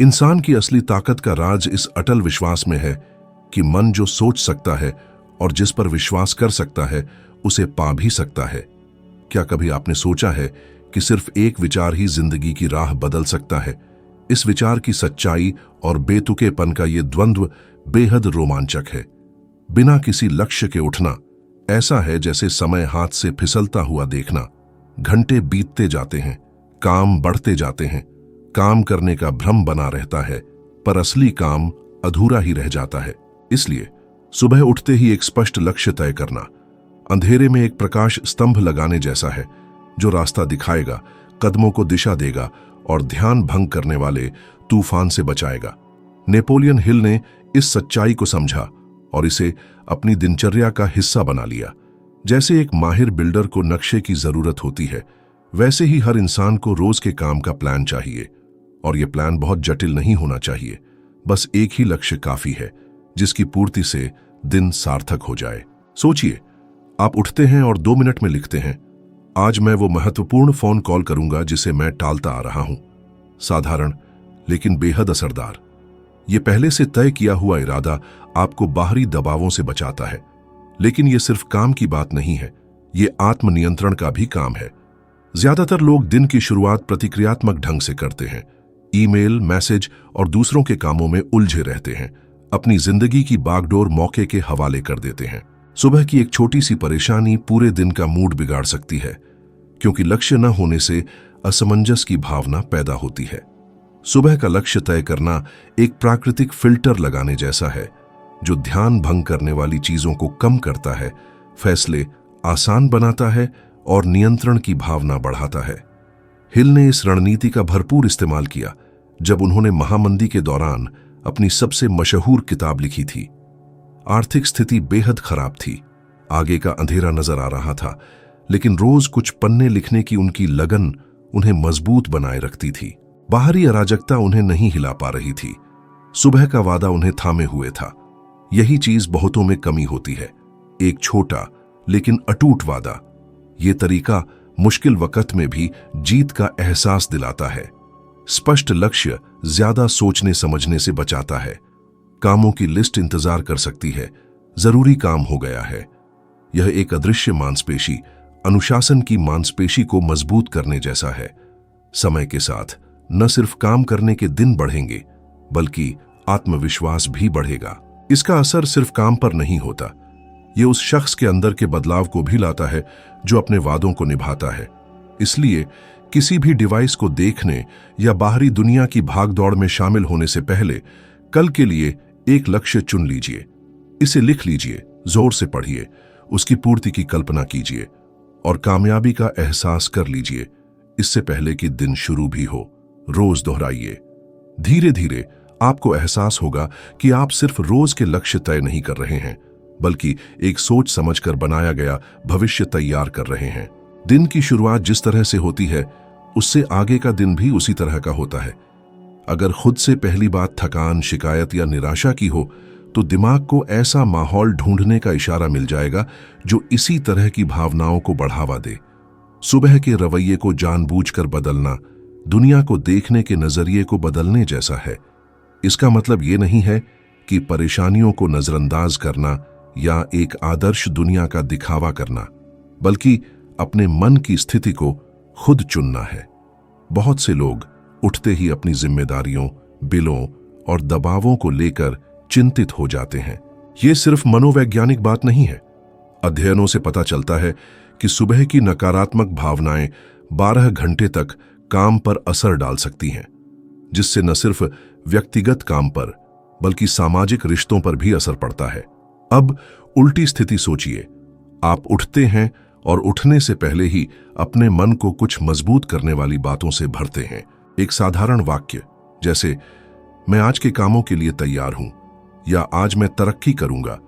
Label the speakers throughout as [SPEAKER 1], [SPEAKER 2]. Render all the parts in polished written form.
[SPEAKER 1] इंसान की असली ताकत का राज इस अटल विश्वास में है कि मन जो सोच सकता है और जिस पर विश्वास कर सकता है उसे पा भी सकता है। क्या कभी आपने सोचा है कि सिर्फ एक विचार ही जिंदगी की राह बदल सकता है? इस विचार की सच्चाई और बेतुकेपन का ये द्वंद्व बेहद रोमांचक है। बिना किसी लक्ष्य के उठना ऐसा है जैसे समय हाथ से फिसलता हुआ देखना। घंटे बीतते जाते हैं, काम बढ़ते जाते हैं, काम करने का भ्रम बना रहता है, पर असली काम अधूरा ही रह जाता है। इसलिए सुबह उठते ही एक स्पष्ट लक्ष्य तय करना अंधेरे में एक प्रकाश स्तंभ लगाने जैसा है, जो रास्ता दिखाएगा, कदमों को दिशा देगा और ध्यान भंग करने वाले तूफान से बचाएगा। नेपोलियन हिल ने इस सच्चाई को समझा और इसे अपनी दिनचर्या का हिस्सा बना लिया। जैसे एक माहिर बिल्डर को नक्शे की जरूरत होती है, वैसे ही हर इंसान को रोज के काम का प्लान चाहिए। और यह प्लान बहुत जटिल नहीं होना चाहिए, बस एक ही लक्ष्य काफी है जिसकी पूर्ति से दिन सार्थक हो जाए। सोचिए, आप उठते हैं और 2 मिनट में लिखते हैं, आज मैं वो महत्वपूर्ण फोन कॉल करूंगा जिसे मैं टालता आ रहा हूं। साधारण लेकिन बेहद असरदार। यह पहले से तय किया हुआ इरादा आपको बाहरी दबावों से बचाता है। लेकिन यह सिर्फ काम की बात नहीं है, यह आत्मनियंत्रण का भी काम है। ज्यादातर लोग दिन की शुरुआत प्रतिक्रियात्मक ढंग से करते हैं। ईमेल, मैसेज और दूसरों के कामों में उलझे रहते हैं। अपनी जिंदगी की बागडोर मौके के हवाले कर देते हैं। सुबह की एक छोटी सी परेशानी पूरे दिन का मूड बिगाड़ सकती है, क्योंकि लक्ष्य न होने से असमंजस की भावना पैदा होती है। सुबह का लक्ष्य तय करना एक प्राकृतिक फिल्टर लगाने जैसा है, जो ध्यान भंग करने वाली चीजों को कम करता है, फैसले आसान बनाता है और नियंत्रण की भावना बढ़ाता है। हिल ने इस रणनीति का भरपूर इस्तेमाल किया जब उन्होंने महामंदी के दौरान अपनी सबसे मशहूर किताब लिखी थी। आर्थिक स्थिति बेहद खराब थी, आगे का अंधेरा नजर आ रहा था, लेकिन रोज कुछ पन्ने लिखने की उनकी लगन उन्हें मजबूत बनाए रखती थी। बाहरी अराजकता उन्हें नहीं हिला पा रही थी, सुबह का वादा उन्हें थामे हुए था। यही चीज बहुतों में कमी होती है, एक छोटा लेकिन अटूट वादा। ये तरीका मुश्किल वक्त में भी जीत का एहसास दिलाता है। स्पष्ट लक्ष्य ज्यादा सोचने समझने से बचाता है। कामों की लिस्ट इंतजार कर सकती है, जरूरी काम हो गया है। यह एक अदृश्य मांसपेशी, अनुशासन की मांसपेशी को मजबूत करने जैसा है। समय के साथ न सिर्फ काम करने के दिन बढ़ेंगे, बल्कि आत्मविश्वास भी बढ़ेगा। इसका असर सिर्फ काम पर नहीं होता, ये उस शख्स के अंदर के बदलाव को भी लाता है जो अपने वादों को निभाता है। इसलिए किसी भी डिवाइस को देखने या बाहरी दुनिया की भागदौड़ में शामिल होने से पहले कल के लिए एक लक्ष्य चुन लीजिए। इसे लिख लीजिए, जोर से पढ़िए, उसकी पूर्ति की कल्पना कीजिए और कामयाबी का एहसास कर लीजिए इससे पहले कि दिन शुरू भी हो। रोज दोहराइए। धीरे धीरे आपको एहसास होगा कि आप सिर्फ रोज के लक्ष्य तय नहीं कर रहे हैं, बल्कि एक सोच समझकर बनाया गया भविष्य तैयार कर रहे हैं। दिन की शुरुआत जिस तरह से होती है, उससे आगे का दिन भी उसी तरह का होता है। अगर खुद से पहली बात थकान, शिकायत या निराशा की हो, तो दिमाग को ऐसा माहौल ढूंढने का इशारा मिल जाएगा जो इसी तरह की भावनाओं को बढ़ावा दे। सुबह के रवैये को जानबूझकर बदलना दुनिया को देखने के नजरिए को बदलने जैसा है। इसका मतलब ये नहीं है कि परेशानियों को नजरअंदाज करना या एक आदर्श दुनिया का दिखावा करना, बल्कि अपने मन की स्थिति को खुद चुनना है। बहुत से लोग उठते ही अपनी जिम्मेदारियों, बिलों और दबावों को लेकर चिंतित हो जाते हैं। ये सिर्फ मनोवैज्ञानिक बात नहीं है। अध्ययनों से पता चलता है कि सुबह की नकारात्मक भावनाएं 12 घंटे तक काम पर असर डाल सकती हैं, जिससे न सिर्फ व्यक्तिगत काम पर बल्कि सामाजिक रिश्तों पर भी असर पड़ता है। अब उल्टी स्थिति सोचिए, आप उठते हैं और उठने से पहले ही अपने मन को कुछ मजबूत करने वाली बातों से भरते हैं। एक साधारण वाक्य जैसे मैं आज के कामों के लिए तैयार हूं या आज मैं तरक्की करूंगा,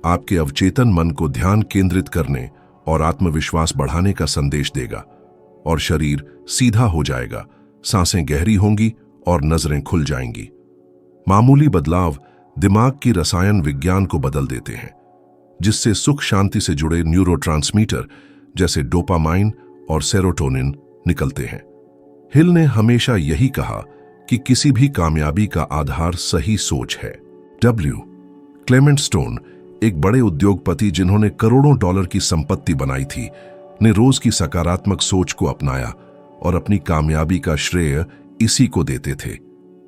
[SPEAKER 1] आपके अवचेतन मन को ध्यान केंद्रित करने और आत्मविश्वास बढ़ाने का संदेश देगा और शरीर सीधा हो जाएगा, सांसें गहरी होंगी और नजरें खुल जाएंगी। मामूली बदलाव दिमाग की रसायन विज्ञान को बदल देते हैं, जिससे सुख शांति से जुड़े न्यूरोट्रांसमीटर जैसे डोपामाइन और सेरोटोनिन निकलते हैं। हिल ने हमेशा यही कहा कि किसी भी कामयाबी का आधार सही सोच है। डब्ल्यू क्लेमेंट स्टोन, एक बड़े उद्योगपति जिन्होंने करोड़ों डॉलर की संपत्ति बनाई थी, ने रोज की सकारात्मक सोच को अपनाया और अपनी कामयाबी का श्रेय इसी को देते थे।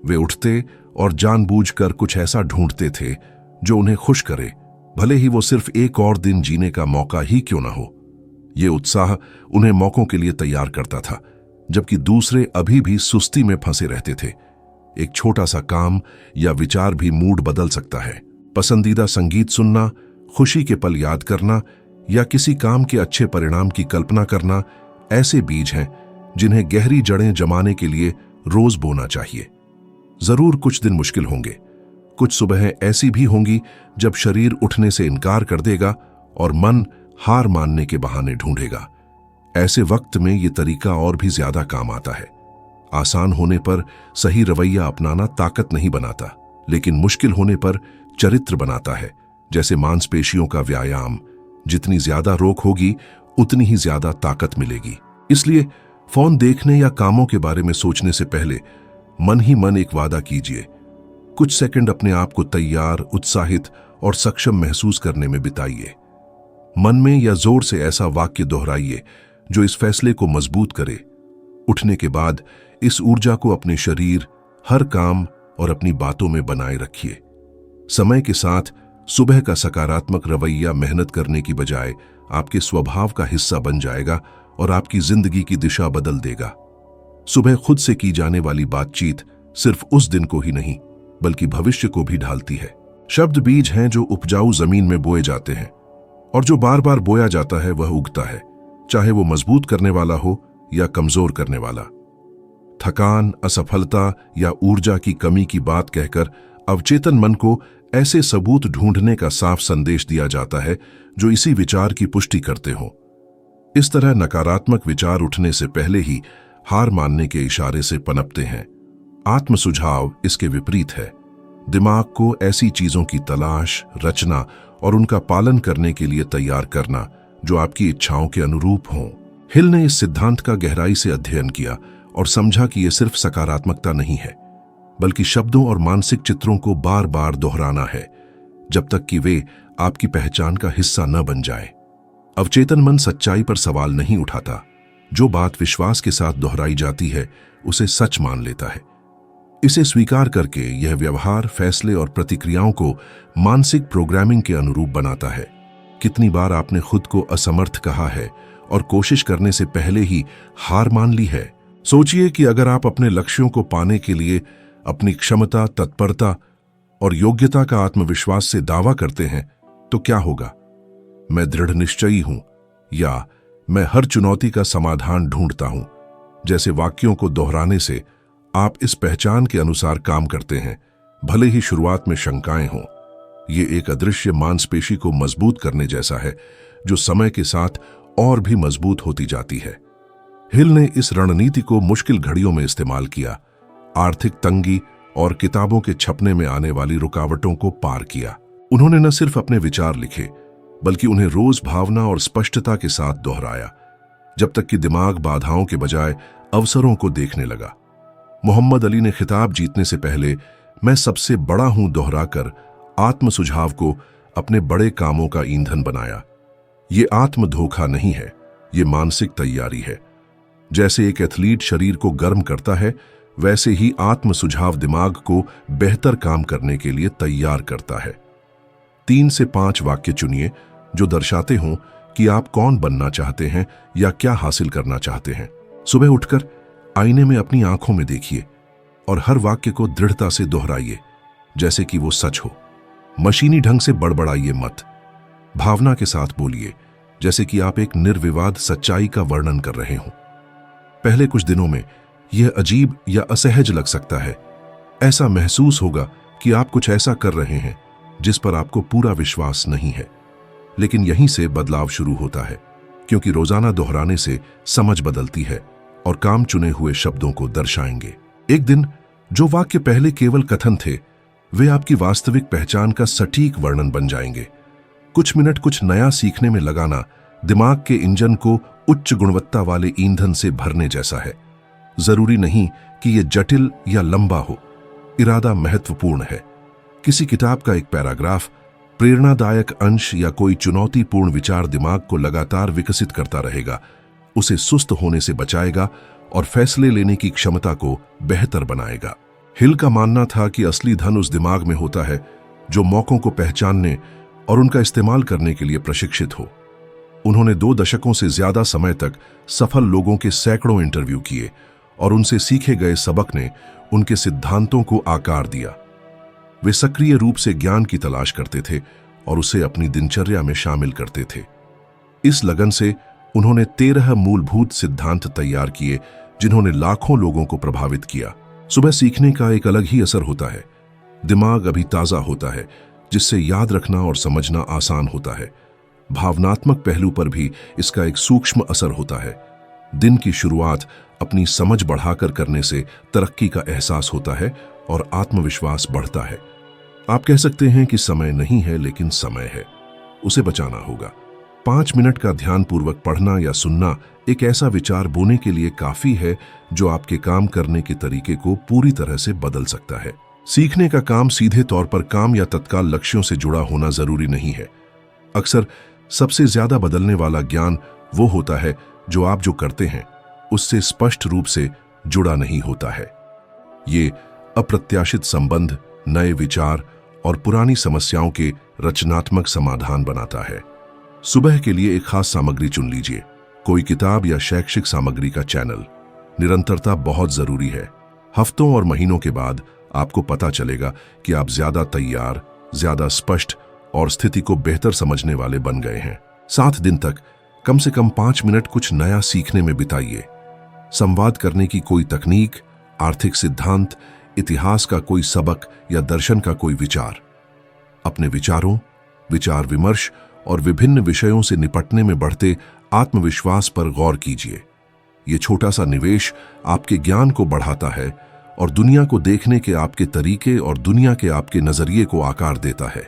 [SPEAKER 1] वे उठते और जानबूझकर कुछ ऐसा ढूंढते थे जो उन्हें खुश करे, भले ही वो सिर्फ एक और दिन जीने का मौका ही क्यों ना हो। ये उत्साह उन्हें मौकों के लिए तैयार करता था, जबकि दूसरे अभी भी सुस्ती में फंसे रहते थे। एक छोटा सा काम या विचार भी मूड बदल सकता है। पसंदीदा संगीत सुनना, खुशी के पल याद करना या किसी काम के अच्छे परिणाम की कल्पना करना ऐसे बीज हैं जिन्हें गहरी जड़ें जमाने के लिए रोज बोना चाहिए। जरूर कुछ दिन मुश्किल होंगे, कुछ सुबहें ऐसी भी होंगी जब शरीर उठने से इनकार कर देगा और मन हार मानने के बहाने ढूंढेगा। ऐसे वक्त में ये तरीका और भी ज्यादा काम आता है। आसान होने पर सही रवैया अपनाना ताकत नहीं बनाता, लेकिन मुश्किल होने पर चरित्र बनाता है। जैसे मांसपेशियों का व्यायाम, जितनी ज्यादा रोक होगी उतनी ही ज्यादा ताकत मिलेगी। इसलिए फोन देखने या कामों के बारे में सोचने से पहले मन ही मन एक वादा कीजिए। कुछ सेकंड अपने आप को तैयार, उत्साहित और सक्षम महसूस करने में बिताइए। मन में या जोर से ऐसा वाक्य दोहराइए जो इस फैसले को मजबूत करे। उठने के बाद इस ऊर्जा को अपने शरीर, हर काम और अपनी बातों में बनाए रखिए। समय के साथ सुबह का सकारात्मक रवैया मेहनत करने की बजाय आपके स्वभाव का हिस्सा बन जाएगा और आपकी जिंदगी की दिशा बदल देगा। सुबह खुद से की जाने वाली बातचीत सिर्फ उस दिन को ही नहीं बल्कि भविष्य को भी ढालती है। शब्द बीज हैं जो उपजाऊ जमीन में बोए जाते हैं और जो बार बार बोया जाता है वह उगता है, चाहे वो मजबूत करने वाला हो या कमजोर करने वाला। थकान, असफलता या ऊर्जा की कमी की बात कहकर अवचेतन मन को ऐसे सबूत ढूंढने का साफ संदेश दिया जाता है जो इसी विचार की पुष्टि करते हो। इस तरह नकारात्मक विचार उठने से पहले ही हार मानने के इशारे से पनपते हैं। आत्म सुझाव इसके विपरीत है। दिमाग को ऐसी चीजों की तलाश, रचना और उनका पालन करने के लिए तैयार करना जो आपकी इच्छाओं के अनुरूप हों। हिल ने इस सिद्धांत का गहराई से अध्ययन किया और समझा कि यह सिर्फ सकारात्मकता नहीं है, बल्कि शब्दों और मानसिक चित्रों को बार बार दोहराना है जब तक कि वे आपकी पहचान का हिस्सा न बन जाए। अवचेतन मन सच्चाई पर सवाल नहीं उठाता। जो बात विश्वास के साथ दोहराई जाती है उसे सच मान लेता है। इसे स्वीकार करके यह व्यवहार, फैसले और प्रतिक्रियाओं को मानसिक प्रोग्रामिंग के अनुरूप बनाता है। कितनी बार आपने खुद को असमर्थ कहा है और कोशिश करने से पहले ही हार मान ली है। सोचिए कि अगर आप अपने लक्ष्यों को पाने के लिए अपनी क्षमता, तत्परता और योग्यता का आत्मविश्वास से दावा करते हैं तो क्या होगा? मैं दृढ़ निश्चयी हूं या मैं हर चुनौती का समाधान ढूंढता हूं जैसे वाक्यों को दोहराने से आप इस पहचान के अनुसार काम करते हैं, भले ही शुरुआत में शंकाएं हों। ये एक अदृश्य मांसपेशी को मजबूत करने जैसा है जो समय के साथ और भी मजबूत होती जाती है। हिल ने इस रणनीति को मुश्किल घड़ियों में इस्तेमाल किया, आर्थिक तंगी और किताबों के छपने में आने वाली रुकावटों को पार किया। उन्होंने न सिर्फ अपने विचार लिखे बल्कि उन्हें रोज भावना और स्पष्टता के साथ दोहराया, जब तक कि दिमाग बाधाओं के बजाय अवसरों को देखने लगा। मोहम्मद अली ने खिताब जीतने से पहले मैं सबसे बड़ा हूं दोहराकर आत्म सुझाव को अपने बड़े कामों का ईंधन बनाया। ये आत्म धोखा नहीं है, ये मानसिक तैयारी है। जैसे एक एथलीट शरीर को गर्म करता है, वैसे ही आत्म सुझाव दिमाग को बेहतर काम करने के लिए तैयार करता है। 3 से 5 वाक्य चुनिए जो दर्शाते हों कि आप कौन बनना चाहते हैं या क्या हासिल करना चाहते हैं। सुबह उठकर आईने में अपनी आंखों में देखिए और हर वाक्य को दृढ़ता से दोहराइए जैसे कि वो सच हो। मशीनी ढंग से बड़बड़ाइए मत, भावना के साथ बोलिए जैसे कि आप एक निर्विवाद सच्चाई का वर्णन कर रहे हों। पहले कुछ दिनों में यह अजीब या असहज लग सकता है। ऐसा महसूस होगा कि आप कुछ ऐसा कर रहे हैं जिस पर आपको पूरा विश्वास नहीं है, लेकिन यहीं से बदलाव शुरू होता है, क्योंकि रोजाना दोहराने से समझ बदलती है और काम चुने हुए शब्दों को दर्शाएंगे। एक दिन जो वाक्य पहले केवल कथन थे, वे आपकी वास्तविक पहचान का सटीक वर्णन बन जाएंगे। कुछ मिनट कुछ नया सीखने में लगाना दिमाग के इंजन को उच्च गुणवत्ता वाले ईंधन से भरने जैसा है। जरूरी नहीं कि यह जटिल या लंबा हो। इरादा महत्वपूर्ण है। किसी किताब का एक पैराग्राफ, प्रेरणादायक अंश या कोई चुनौतीपूर्ण विचार दिमाग को लगातार विकसित करता रहेगा, उसे सुस्त होने से बचाएगा और फैसले लेने की क्षमता को बेहतर बनाएगा। हिल का मानना था कि असली धन उस दिमाग में होता है जो मौकों को पहचानने और उनका इस्तेमाल करने के लिए प्रशिक्षित हो। उन्होंने 2 दशकों से ज्यादा समय तक सफल लोगों के सैकड़ों इंटरव्यू किए और उनसे सीखे गए सबक ने उनके सिद्धांतों को आकार दिया। वे सक्रिय रूप से ज्ञान की तलाश करते थे और उसे अपनी दिनचर्या में शामिल करते थे। इस लगन से उन्होंने 13 मूलभूत सिद्धांत तैयार किए जिन्होंने लाखों लोगों को प्रभावित किया। सुबह सीखने का एक अलग ही असर होता है। दिमाग अभी ताजा होता है, जिससे याद रखना और समझना आसान होता है। भावनात्मक पहलू पर भी इसका एक सूक्ष्म असर होता है। दिन की शुरुआत अपनी समझ बढ़ाकर करने से तरक्की का एहसास होता है और आत्मविश्वास बढ़ता है। आप कह सकते हैं कि समय नहीं है, लेकिन समय है, उसे बचाना होगा। 5 मिनट का ध्यानपूर्वक पढ़ना या सुनना एक ऐसा विचार बोने के लिए काफी है जो आपके काम करने के तरीके को पूरी तरह से बदल सकता है। सीखने का काम सीधे तौर पर काम या तत्काल लक्ष्यों से जुड़ा होना जरूरी नहीं है। अक्सर सबसे ज्यादा बदलने वाला ज्ञान वो होता है जो आप जो करते हैं उससे स्पष्ट रूप से जुड़ा नहीं होता है। ये अप्रत्याशित संबंध, नए विचार और पुरानी समस्याओं के रचनात्मक समाधान बनाता है। सुबह के लिए एक खास सामग्री चुन लीजिए, कोई किताब या शैक्षिक सामग्री का चैनल। निरंतरता बहुत जरूरी है। हफ्तों और महीनों के बाद आपको पता चलेगा कि आप ज्यादा तैयार, ज्यादा स्पष्ट और स्थिति को बेहतर समझने वाले बन गए हैं। 7 दिन तक कम से कम 5 मिनट कुछ नया सीखने में बिताइए। संवाद करने की कोई तकनीक, आर्थिक सिद्धांत, इतिहास का कोई सबक या दर्शन का कोई विचार। अपने विचारों, विचार विमर्श और विभिन्न विषयों से निपटने में बढ़ते आत्मविश्वास पर गौर कीजिए। ये छोटा सा निवेश आपके ज्ञान को बढ़ाता है और दुनिया को देखने के आपके तरीके और दुनिया के आपके नजरिए को आकार देता है।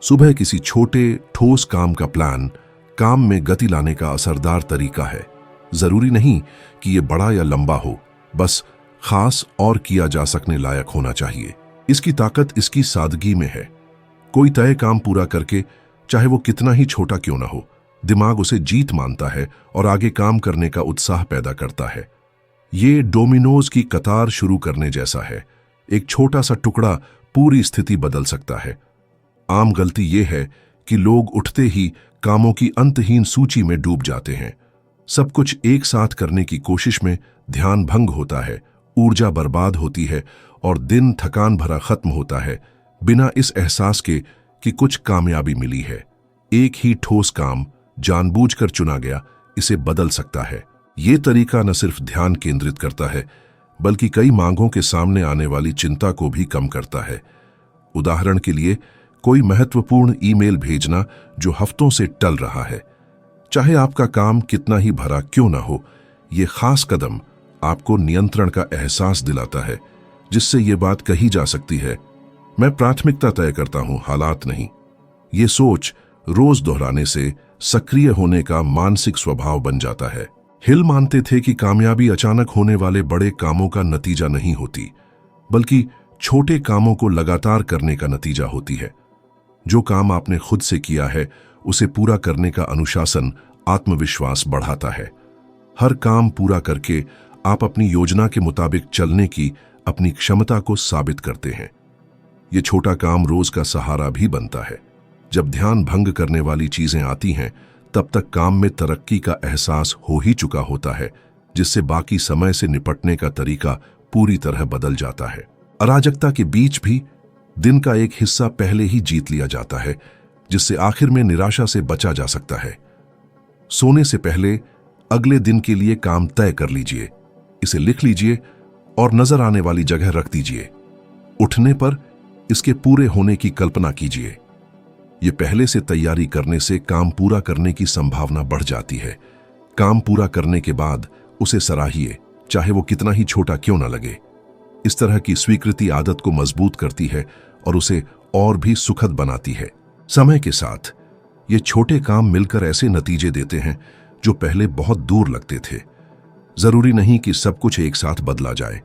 [SPEAKER 1] सुबह किसी छोटे ठोस काम का प्लान काम में गति लाने का असरदार तरीका है। जरूरी नहीं कि ये बड़ा या लंबा हो, बस खास और किया जा सकने लायक होना चाहिए। इसकी ताकत इसकी सादगी में है। कोई तय काम पूरा करके, चाहे वो कितना ही छोटा क्यों ना हो, दिमाग उसे जीत मानता है और आगे काम करने का उत्साह पैदा करता है। ये डोमिनोज की कतार शुरू करने जैसा है। एक छोटा सा टुकड़ा पूरी स्थिति बदल सकता है। आम गलती ये है कि लोग उठते ही कामों की अंतहीन सूची में डूब जाते हैं। सब कुछ एक साथ करने की कोशिश में ध्यान भंग होता है, ऊर्जा बर्बाद होती है और दिन थकान भरा खत्म होता है, बिना इस एहसास के कि कुछ कामयाबी मिली है। एक ही ठोस काम जानबूझकर चुना गया इसे बदल सकता है। ये तरीका न सिर्फ ध्यान केंद्रित करता है, बल्कि कई मांगों के सामने आने वाली चिंता को भी कम करता है। उदाहरण के लिए, कोई महत्वपूर्ण ईमेल भेजना जो हफ्तों से टल रहा है। चाहे आपका काम कितना ही भरा क्यों ना हो, ये खास कदम आपको नियंत्रण का एहसास दिलाता है, जिससे ये बात कही जा सकती है, मैं प्राथमिकता तय करता हूं, हालात नहीं। ये सोच रोज दोहराने से सक्रिय होने का मानसिक स्वभाव बन जाता है। हिल मानते थे कि कामयाबी अचानक होने वाले बड़े कामों का नतीजा नहीं होती, बल्कि छोटे कामों को लगातार करने का नतीजा होती है। जो काम आपने खुद से किया है, उसे पूरा करने का अनुशासन आत्मविश्वास बढ़ाता है। हर काम पूरा करके आप अपनी योजना के मुताबिक चलने की अपनी क्षमता को साबित करते हैं। ये छोटा काम रोज का सहारा भी बनता है। जब ध्यान भंग करने वाली चीजें आती हैं, तब तक काम में तरक्की का एहसास हो ही चुका होता है, जिससे बाकी समय से निपटने का तरीका पूरी तरह बदल जाता है। अराजकता के बीच भी दिन का एक हिस्सा पहले ही जीत लिया जाता है, जिससे आखिर में निराशा से बचा जा सकता है। सोने से पहले अगले दिन के लिए काम तय कर लीजिए, इसे लिख लीजिए और नजर आने वाली जगह रख दीजिए। उठने पर इसके पूरे होने की कल्पना कीजिए। ये पहले से तैयारी करने से काम पूरा करने की संभावना बढ़ जाती है। काम पूरा करने के बाद उसे सराहिए, चाहे वो कितना ही छोटा क्यों न लगे। इस तरह की स्वीकृति आदत को मजबूत करती है और उसे और भी सुखद बनाती है। समय के साथ ये छोटे काम मिलकर ऐसे नतीजे देते हैं जो पहले बहुत दूर लगते थे। जरूरी नहीं कि सब कुछ एक साथ बदला जाए,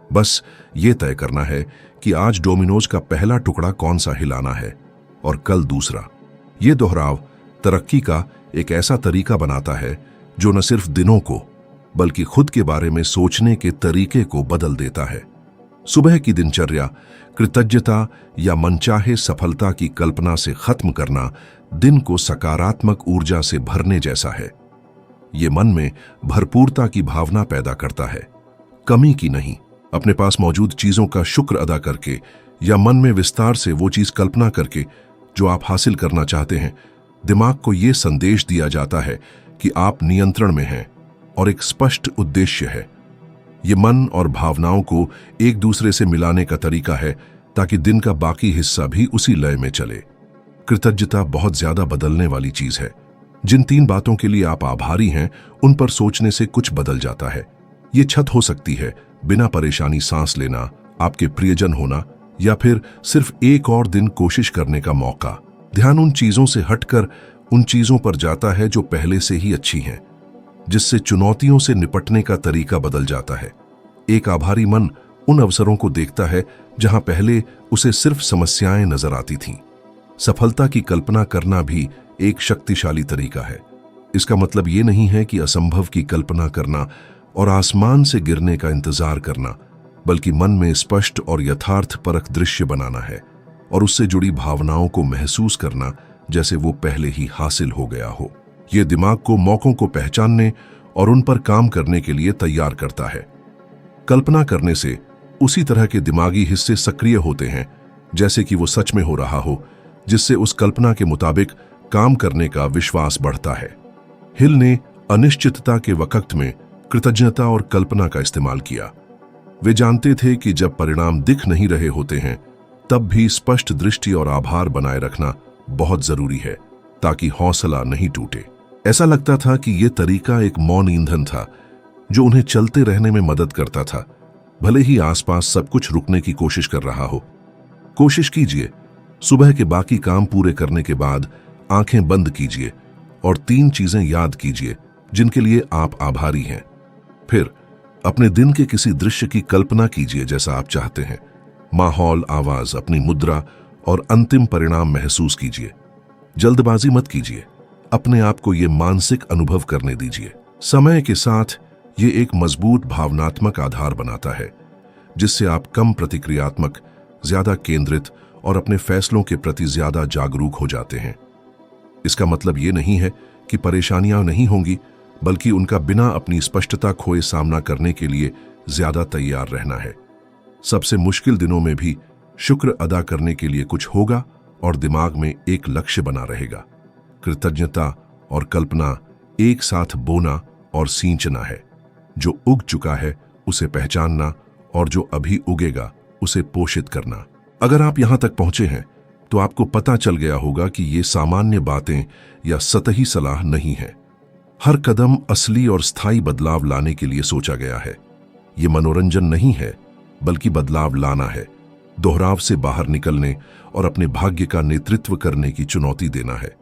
[SPEAKER 1] बस ये तय करना है कि आज डोमिनोज का पहला टुकड़ा कौन सा हिलाना है और कल दूसरा। ये दोहराव तरक्की का एक ऐसा तरीका बनाता है जो न सिर्फ दिनों को बल्कि खुद के बारे में सोचने के तरीके को बदल देता है। सुबह की दिनचर्या कृतज्ञता या मनचाहे सफलता की कल्पना से खत्म करना दिन को सकारात्मक ऊर्जा से भरने जैसा है। ये मन में भरपूरता की भावना पैदा करता है, कमी की नहीं। अपने पास मौजूद चीजों का शुक्र अदा करके या मन में विस्तार से वो चीज कल्पना करके जो आप हासिल करना चाहते हैं, दिमाग को ये संदेश दिया जाता है कि आप नियंत्रण में हैं और एक स्पष्ट उद्देश्य है। ये मन और भावनाओं को एक दूसरे से मिलाने का तरीका है ताकि दिन का बाकी हिस्सा भी उसी लय में चले। कृतज्ञता बहुत ज्यादा बदलने वाली चीज है। जिन 3 बातों के लिए आप आभारी हैं, उन पर सोचने से कुछ बदल जाता है। ये छत हो सकती है, बिना परेशानी सांस लेना, आपके प्रियजन होना, या फिर सिर्फ एक और दिन कोशिश करने का मौका। ध्यान उन चीजों से हटकर उन चीजों पर जाता है जो पहले से ही अच्छी हैं, जिससे चुनौतियों से निपटने का तरीका बदल जाता है। एक आभारी मन उन अवसरों को देखता है जहां पहले उसे सिर्फ समस्याएं नजर आती थीं। सफलता की कल्पना करना भी एक शक्तिशाली तरीका है। इसका मतलब ये नहीं है कि असंभव की कल्पना करना और आसमान से गिरने का इंतजार करना, बल्कि मन में स्पष्ट और यथार्थपरक दृश्य बनाना है और उससे जुड़ी भावनाओं को महसूस करना जैसे वो पहले ही हासिल हो गया हो। ये दिमाग को मौकों को पहचानने और उन पर काम करने के लिए तैयार करता है। कल्पना करने से उसी तरह के दिमागी हिस्से सक्रिय होते हैं जैसे कि वो सच में हो रहा हो, जिससे उस कल्पना के मुताबिक काम करने का विश्वास बढ़ता है। हिल ने अनिश्चितता के वक्त में कृतज्ञता और कल्पना का इस्तेमाल किया। वे जानते थे कि जब परिणाम दिख नहीं रहे होते हैं, तब भी स्पष्ट दृष्टि और आभार बनाए रखना बहुत जरूरी है ताकि हौसला नहीं टूटे। ऐसा लगता था कि यह तरीका एक मौन ईंधन था जो उन्हें चलते रहने में मदद करता था, भले ही आसपास सब कुछ रुकने की कोशिश कर रहा हो। कोशिश कीजिए, सुबह के बाकी काम पूरे करने के बाद आंखें बंद कीजिए और 3 चीजें याद कीजिए जिनके लिए आप आभारी हैं। फिर अपने दिन के किसी दृश्य की कल्पना कीजिए जैसा आप चाहते हैं। माहौल, आवाज, अपनी मुद्रा और अंतिम परिणाम महसूस कीजिए। जल्दबाजी मत कीजिए, अपने आप को यह मानसिक अनुभव करने दीजिए। समय के साथ ये एक मजबूत भावनात्मक आधार बनाता है जिससे आप कम प्रतिक्रियात्मक, ज्यादा केंद्रित और अपने फैसलों के प्रति ज्यादा जागरूक हो जाते हैं। इसका मतलब ये नहीं है कि परेशानियां नहीं होंगी, बल्कि उनका बिना अपनी स्पष्टता खोए सामना करने के लिए ज्यादा तैयार रहना है। सबसे मुश्किल दिनों में भी शुक्र अदा करने के लिए कुछ होगा और दिमाग में एक लक्ष्य बना रहेगा। कृतज्ञता और कल्पना एक साथ बोना और सींचना है। जो उग चुका है उसे पहचानना और जो अभी उगेगा उसे पोषित करना। अगर आप यहां तक पहुंचे हैं तो आपको पता चल गया होगा कि ये सामान्य बातें या सतही सलाह नहीं है। हर कदम असली और स्थायी बदलाव लाने के लिए सोचा गया है। ये मनोरंजन नहीं है, बल्कि बदलाव लाना है, दोहराव से बाहर निकलने और अपने भाग्य का नेतृत्व करने की चुनौती देना है।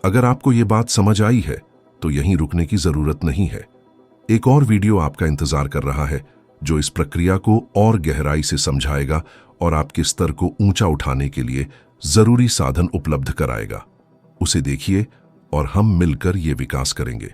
[SPEAKER 1] अगर आपको ये बात समझ आई है तो यहीं रुकने की जरूरत नहीं है। एक और वीडियो आपका इंतजार कर रहा है जो इस प्रक्रिया को और गहराई से समझाएगा और आपके स्तर को ऊंचा उठाने के लिए जरूरी साधन उपलब्ध कराएगा। उसे देखिए और हम मिलकर ये विकास करेंगे।